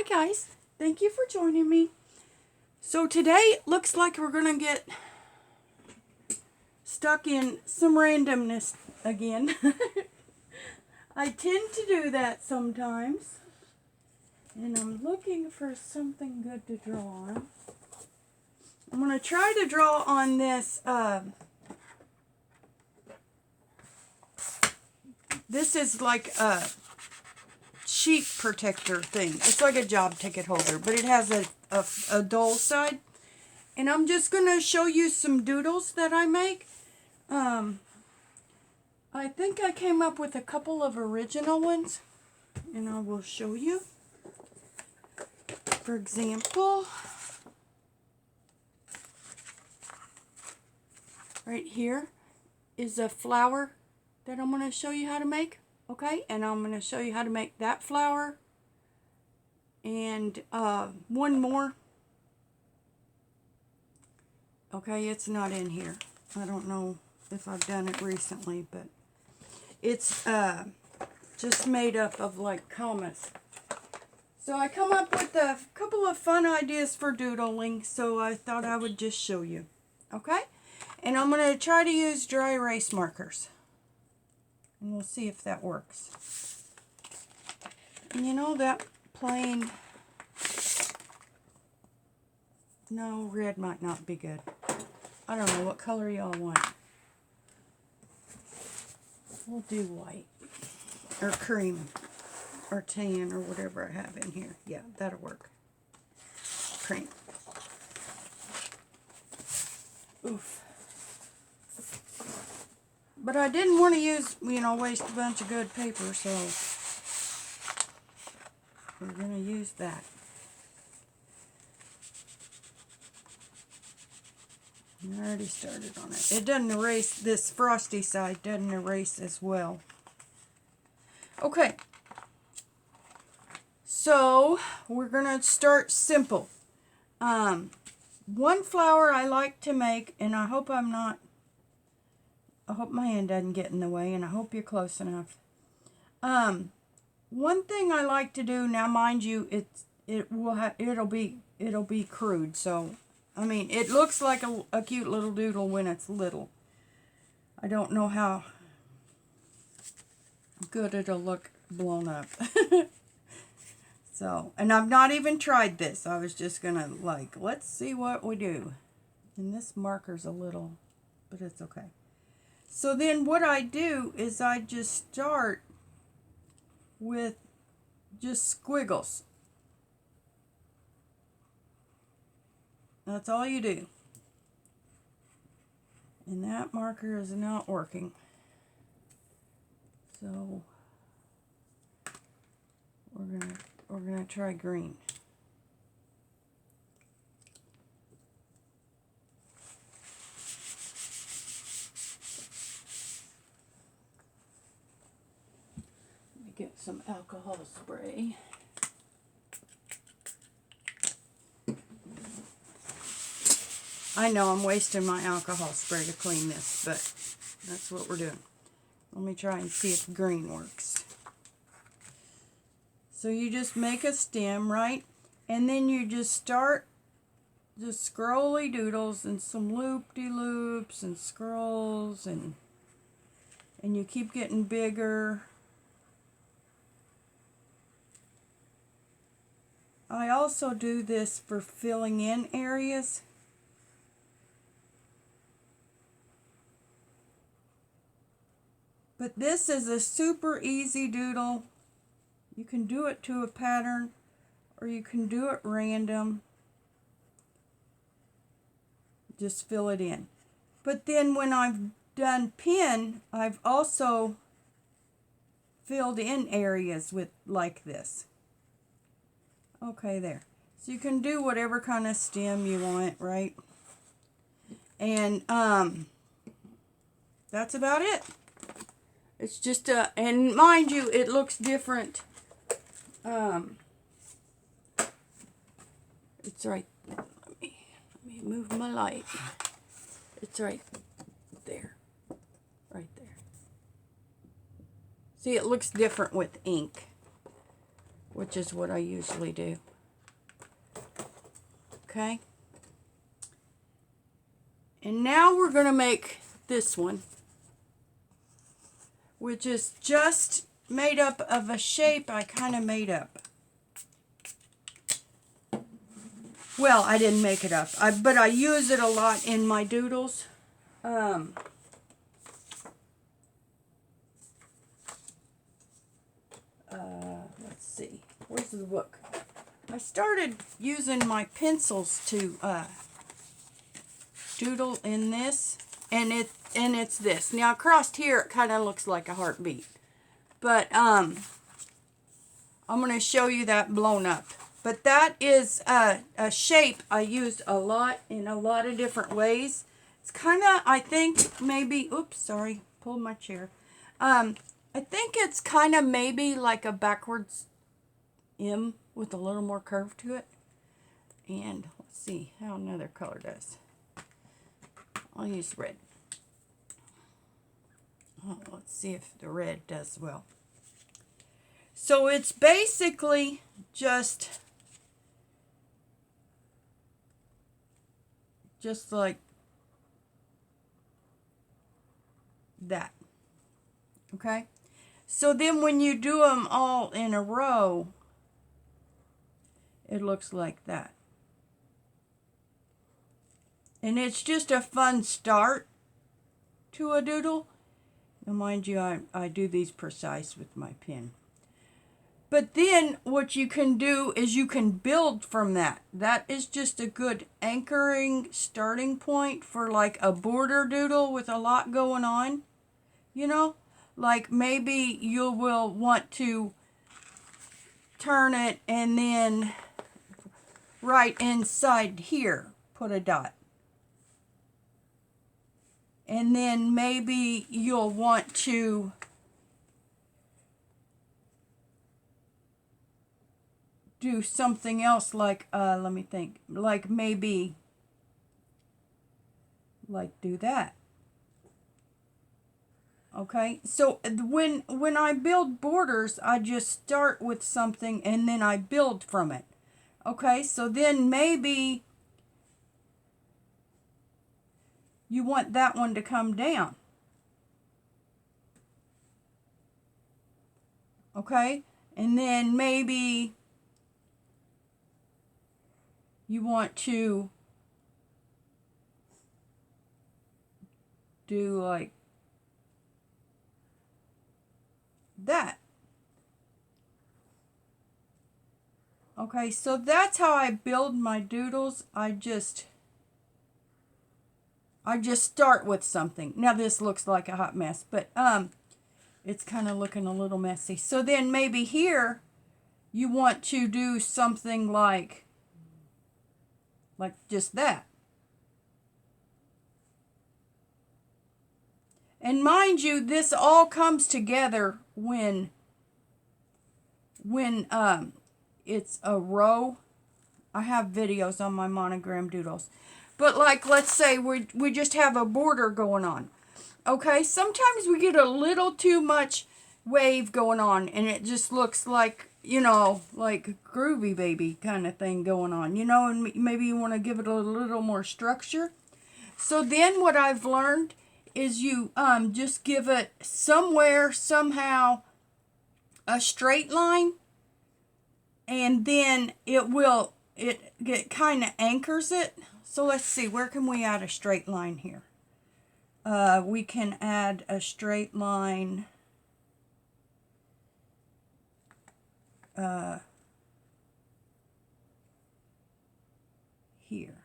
guys, thank you for joining me. So today looks like we're gonna get stuck in some randomness again. I tend to do that sometimes, and I'm looking for something good to draw on. I'm gonna try to draw on this this is like a sheet protector thing. It's like a job ticket holder, but it has a dull side. And I'm just going to show you some doodles that I make. I think I came up with a couple of original ones, and I will show you. For example, right here is a flower that I'm going to show you how to make. Okay, and I'm going to show you how to make that flower and one more. Okay, it's not in here. I don't know if I've done it recently, but it's just made up of like commas. So I come up with a couple of fun ideas for doodling, so I thought I would just show you. Okay, and I'm going to try to use dry erase markers. And we'll see if that works. And you know that plain... No, red might not be good. I don't know what color y'all want. We'll do white. Or cream. Or tan or whatever I have in here. Yeah, that'll work. Cream. Oof. But I didn't want to use, waste a bunch of good paper, so we're going to use that. I already started on it. It doesn't erase, this frosty side doesn't erase as well. Okay. So, we're going to start simple. One flower I like to make, and I hope I hope my hand doesn't get in the way, and I hope you're close enough. One thing I like to do, now mind you, it'll be crude, so I mean, it looks like a cute little doodle when it's little. I don't know how good it'll look blown up. So, and I've not even tried this. I was just gonna let's see what we do. And this marker's a little, but it's okay. So then what I do is I just start with just squiggles. That's all you do. And that marker is not working. So we're gonna try green. Get some alcohol spray. I know I'm wasting my alcohol spray to clean this, but that's what we're doing. Let me try and see if green works. So you just make a stem, right? And then you just start just scrolly doodles and some loop-de-loops and scrolls, and you keep getting bigger. I also do this for filling in areas. But this is a super easy doodle. You can do it to a pattern, or you can do it random. Just fill it in. But then when I've done pin, I've also filled in areas with like this. Okay, there. So you can do whatever kind of stem you want, right? And that's about it. It's just and mind you, it looks different. It's right. Let me move my light. It's right there. Right there. See, it looks different with ink, which is what I usually do. Okay. And now we're going to make this one, which is just made up of a shape I kind of made up. Well, I didn't make it up, but I use it a lot in my doodles. Let's see. Where's the book? I started using my pencils to doodle in this, and it's this. Now across here it kind of looks like a heartbeat, but I'm going to show you that blown up. But that is a shape I used a lot in a lot of different ways. It's kind of, I think maybe, oops, sorry, pulled my chair. I think it's kind of maybe like a backwards M with a little more curve to it. And let's see how another color does. I'll use red. Oh, let's see if the red does well. So it's basically just like that. Okay? So then when you do them all in a row, it looks like that. And it's just a fun start to a doodle. Now mind you, I do these precise with my pen. But then what you can do is you can build from that. That is just a good anchoring starting point for like a border doodle with a lot going on. You know, like maybe you will want to turn it and then right inside here put a dot. And then maybe you'll want to do something else like, let me think, like maybe, like do that. Okay, so when I build borders, I just start with something and then I build from it. Okay, so then maybe you want that one to come down. Okay, and then maybe you want to do like that. Okay, so that's how I build my doodles. I just start with something. Now this looks like a hot mess, but it's kind of looking a little messy. So then maybe here you want to do something like just that. And mind you, this all comes together when it's a row. I have videos on my monogram doodles. But like, let's say we just have a border going on. Okay, sometimes we get a little too much wave going on and it just looks like, you know, like groovy baby kind of thing going on, you know, and maybe you want to give it a little more structure. So then what I've learned is you just give it somewhere, somehow, a straight line, and then it kind of anchors it. So let's see, where can we add a straight line here? We can add a straight line here.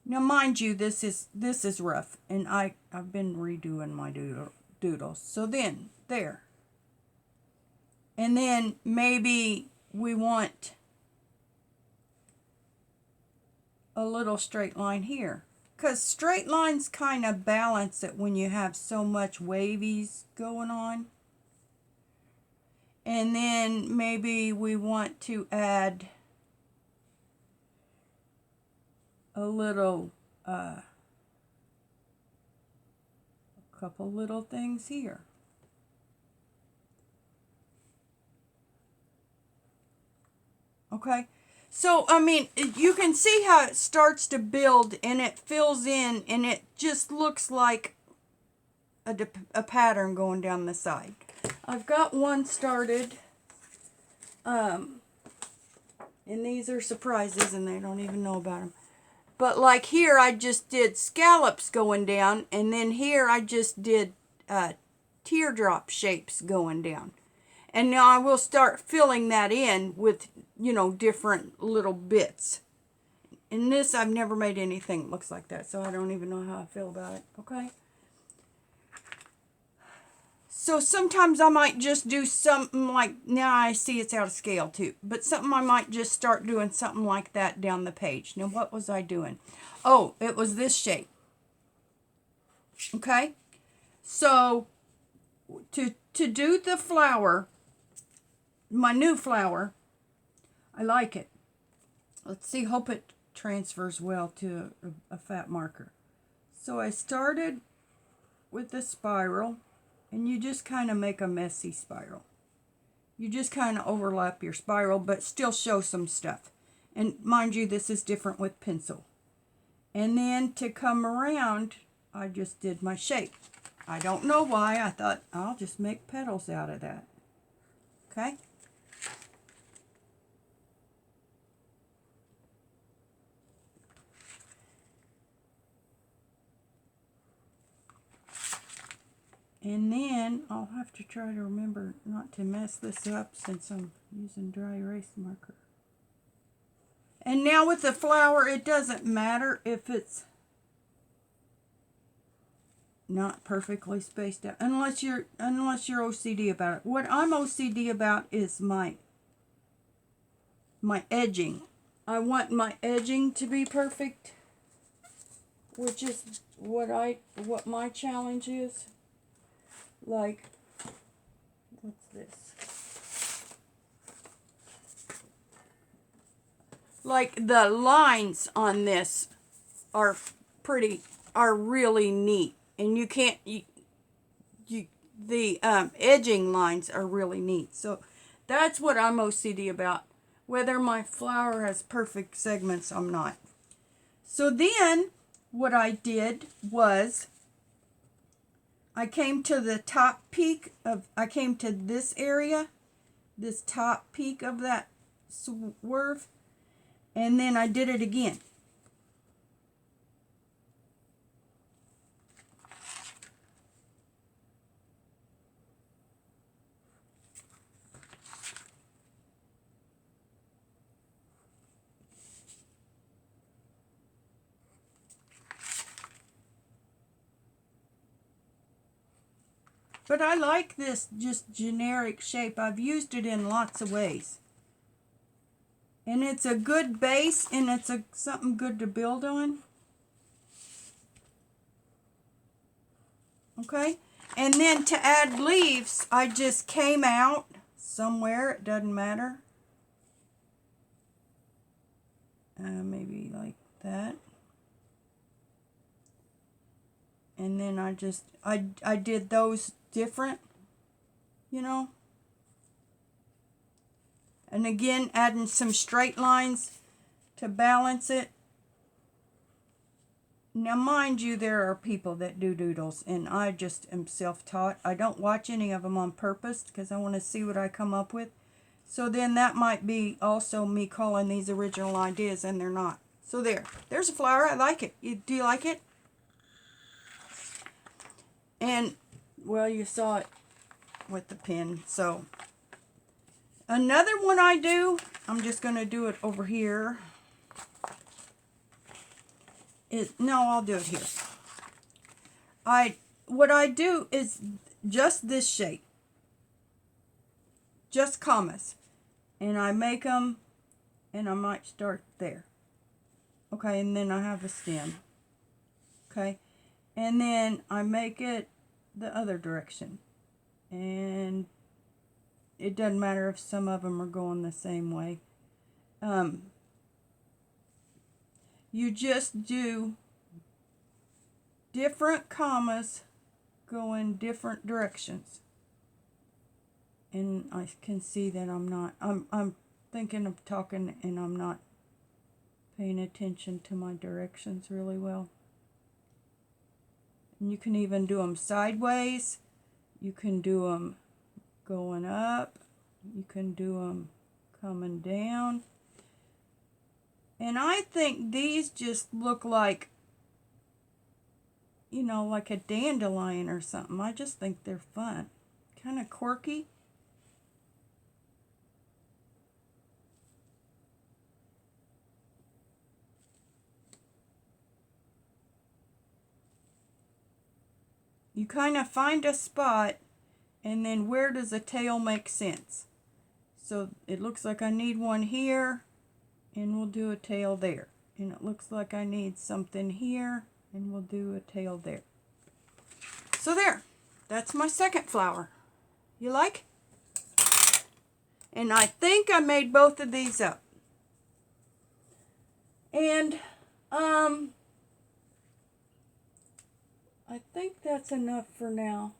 Now mind you, this is rough, and I've been redoing my doodles. So then there. And then maybe we want a little straight line here. Because straight lines kind of balance it when you have so much wavies going on. And then maybe we want to add a little, a couple little things here. Okay, So, I mean, you can see how it starts to build and it fills in and it just looks like a pattern going down the side. I've got one started, and these are surprises and they don't even know about them. But like here, I just did scallops going down, and then here I just did teardrop shapes going down. And now I will start filling that in with, different little bits. In this, I've never made anything that looks like that, so I don't even know how I feel about it, okay? So sometimes I might just do something like, now I see it's out of scale too, but something I might just start doing something like that down the page. Now what was I doing? Oh, it was this shape. Okay? So to do the flower, my new flower, I like it. Let's see, hope it transfers well to a fat marker. So I started with the spiral. And you just kind of make a messy spiral. You just kind of overlap your spiral, but still show some stuff. And mind you, this is different with pencil. And then to come around, I just did my shape. I don't know why. I thought, I'll just make petals out of that. Okay? And then I'll have to try to remember not to mess this up since I'm using dry erase marker. And now with the flower, it doesn't matter if it's not perfectly spaced out, unless you're OCD about it. What I'm OCD about is my edging. I want my edging to be perfect, which is what my challenge is. Like, what's this? Like the lines on this are really neat, and you can't, the edging lines are really neat. So that's what I'm OCD about. Whether my flower has perfect segments, I'm not. So then what I did was I came to the top peak I came to this area, this top peak of that swerve, and then I did it again. But I like this just generic shape. I've used it in lots of ways. And it's a good base, and it's something good to build on. Okay? And then to add leaves, I just came out somewhere. It doesn't matter. Maybe like that. And then I did those different, And again, adding some straight lines to balance it. Now, mind you, there are people that do doodles, and I just am self-taught. I don't watch any of them on purpose because I want to see what I come up with. So then that might be also me calling these original ideas, and they're not. So there's a flower. I like it. Do you like it? And, well, you saw it with the pen. So another one I do, I'm just going to do it over here. No, I'll do it here. What I do is just this shape. Just commas. And I make them, and I might start there. Okay, and then I have a stem. Okay, and then I make it the other direction. And it doesn't matter if some of them are going the same way. You just do different commas going different directions. And I can see that I'm thinking of talking and I'm not paying attention to my directions really well. And you can even do them sideways. You can do them going up. You can do them coming down. And I think these just look like, you know, like a dandelion or something. I just think they're fun. Kind of quirky. You kind of find a spot, and then where does the tail make sense? So it looks like I need one here, and we'll do a tail there. And it looks like I need something here, and we'll do a tail there. So there, that's my second flower. You like? And I think I made both of these up. And I think that's enough for now.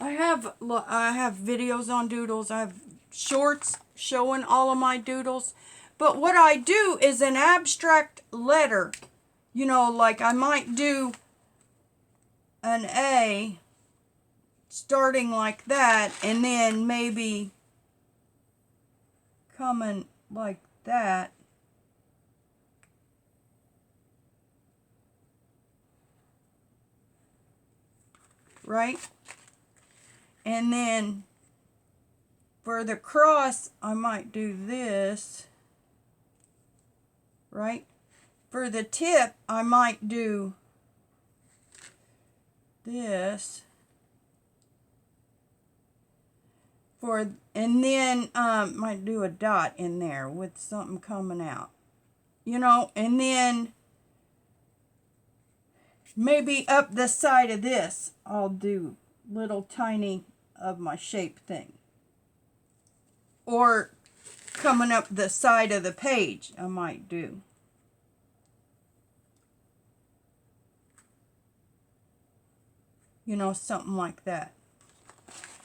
I have videos on doodles. I have shorts showing all of my doodles. But what I do is an abstract letter. You know, like I might do an A starting like that, and then maybe coming like that. Right? And then for the cross, I might do this. Right? For the tip, I might do this. And then might do a dot in there with something coming out. You know, and then maybe up the side of this, I'll do little tiny of my shape thing. Or coming up the side of the page, I might do. You know, something like that.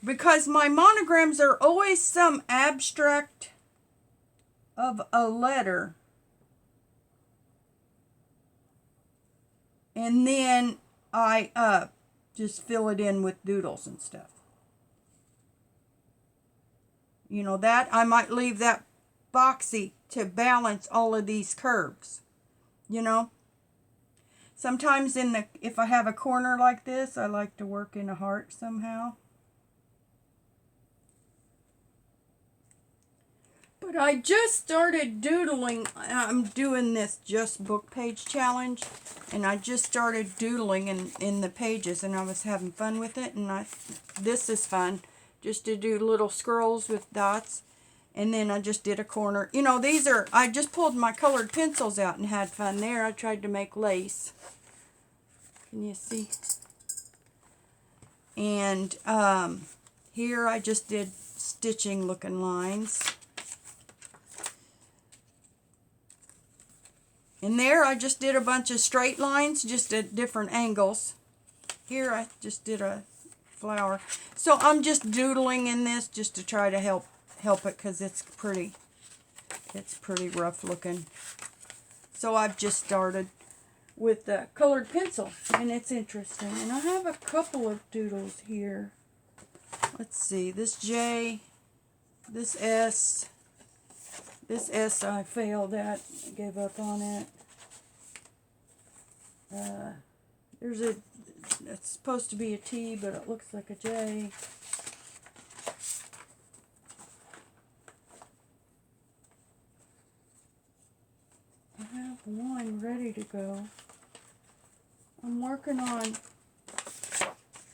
Because my monograms are always some abstract of a letter. And then I just fill it in with doodles and stuff. You know, that I might leave that boxy to balance all of these curves. You know. Sometimes if I have a corner like this, I like to work in a heart somehow. But I just started doodling. I'm doing this Just Book Page Challenge. And I just started doodling in the pages. And I was having fun with it. And this is fun. Just to do little scrolls with dots. And then I just did a corner. You know, I just pulled my colored pencils out and had fun there. I tried to make lace. Can you see? And here I just did stitching looking lines. And there I just did a bunch of straight lines, just at different angles. Here I just did a flower. So I'm just doodling in this just to try to help it, because it's pretty rough looking. So I've just started with the colored pencil, and it's interesting. And I have a couple of doodles here. Let's see, this J, this S I failed at, I gave up on it. It's supposed to be a T, but it looks like a J. I have one ready to go. I'm working on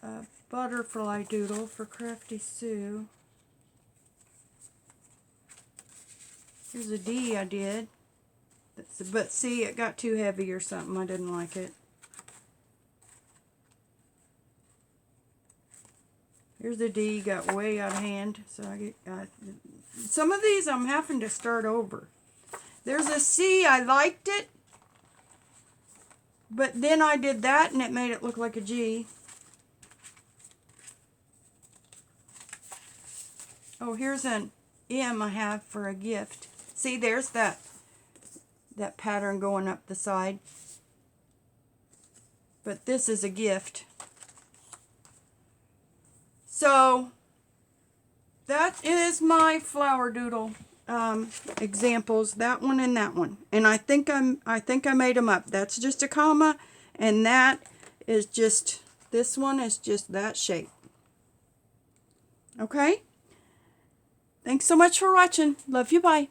a butterfly doodle for Crafty Sue. Here's a D I did. But see, it got too heavy or something. I didn't like it. Here's the D, got way out of hand. So some of these I'm having to start over. There's a C, I liked it. But then I did that and it made it look like a G. Oh, here's an M I have for a gift. See, there's that pattern going up the side. But this is a gift. So that is my flower doodle examples. That one and that one. And I think I made them up. That's just a comma, and that is just, this one is just that shape. Okay? Thanks so much for watching. Love you. Bye.